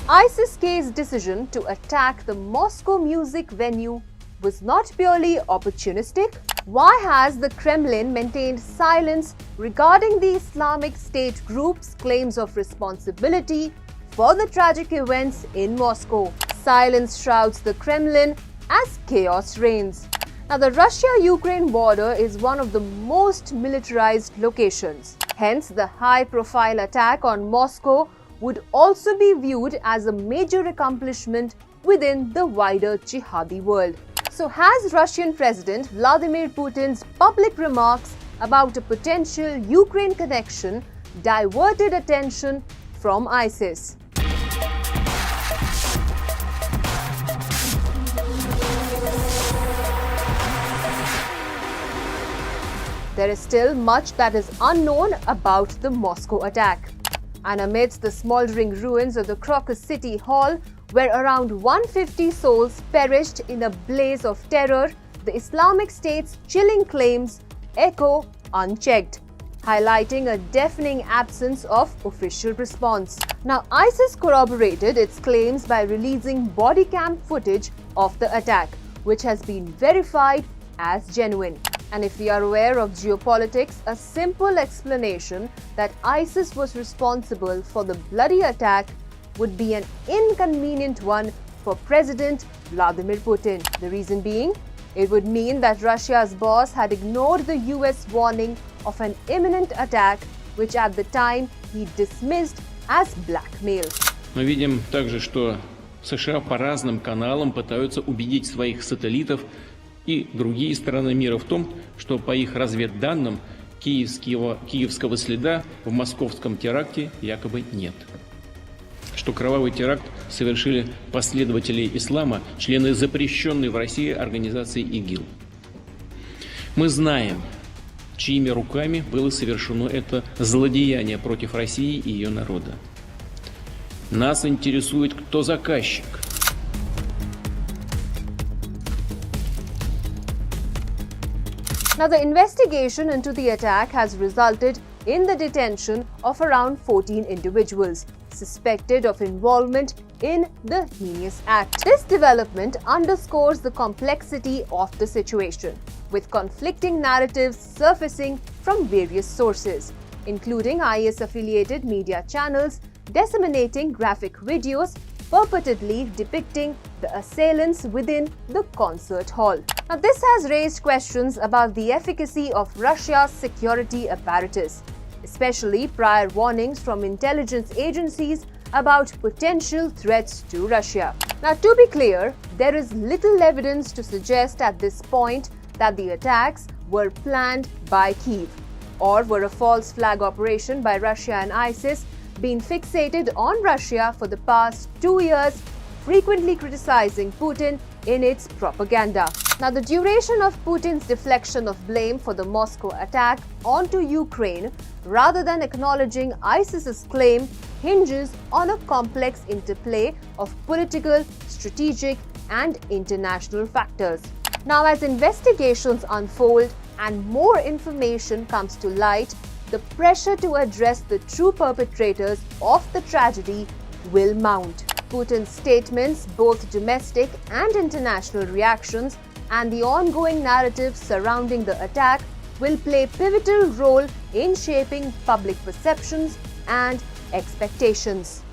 ISIS-K's decision to attack the Moscow music venue was not purely opportunistic. Why has the Kremlin maintained silence regarding the Islamic State group's claims of responsibility for the tragic events in Moscow? Silence shrouds the Kremlin as chaos reigns. Now, the Russia-Ukraine border is one of the most militarized locations. Hence, the high-profile attack on Moscow would also be viewed as a major accomplishment within the wider jihadi world. So, has Russian President Vladimir Putin's public remarks about a potential Ukraine connection diverted attention from ISIS? There is still much that is unknown about the Moscow attack. And amidst the smoldering ruins of the Crocus City Hall, where around 150 souls perished in a blaze of terror, the Islamic State's chilling claims echo unchecked, highlighting a deafening absence of official response. Now, ISIS corroborated its claims by releasing body cam footage of the attack, which has been verified as genuine. And if we are aware of geopolitics, a simple explanation that ISIS was responsible for the bloody attack would be an inconvenient one for President Vladimir Putin. The reason being, it would mean that Russia's boss had ignored the US warning of an imminent attack, which at the time he dismissed as blackmail. Мы видим также, что США по разным каналам пытаются убедить своих сателлитов и другие страны мира в том, что по их разведданным киевского следа в московском теракте якобы нет. Что кровавый теракт совершили последователи ислама, члены запрещенной в России организации ИГИЛ. Мы знаем, чьими руками было совершено это злодеяние против России и ее народа. Нас интересует, кто заказчик. Now, the investigation into the attack has resulted in the detention of around 14 individuals suspected of involvement in the heinous act. This development underscores the complexity of the situation, with conflicting narratives surfacing from various sources, including IS-affiliated media channels disseminating graphic videos purportedly depicting the assailants within the concert hall. Now, this has raised questions about the efficacy of Russia's security apparatus, especially prior warnings from intelligence agencies about potential threats to Russia. Now, to be clear, there is little evidence to suggest at this point that the attacks were planned by Kyiv or were a false flag operation by Russia and ISIS, been fixated on Russia for the past 2 years, frequently criticizing Putin in its propaganda. Now, the duration of Putin's deflection of blame for the Moscow attack onto Ukraine, rather than acknowledging ISIS's claim, hinges on a complex interplay of political, strategic, and international factors. Now, as investigations unfold and more information comes to light, the pressure to address the true perpetrators of the tragedy will mount. Putin's statements, both domestic and international reactions, and the ongoing narrative surrounding the attack will play a pivotal role in shaping public perceptions and expectations.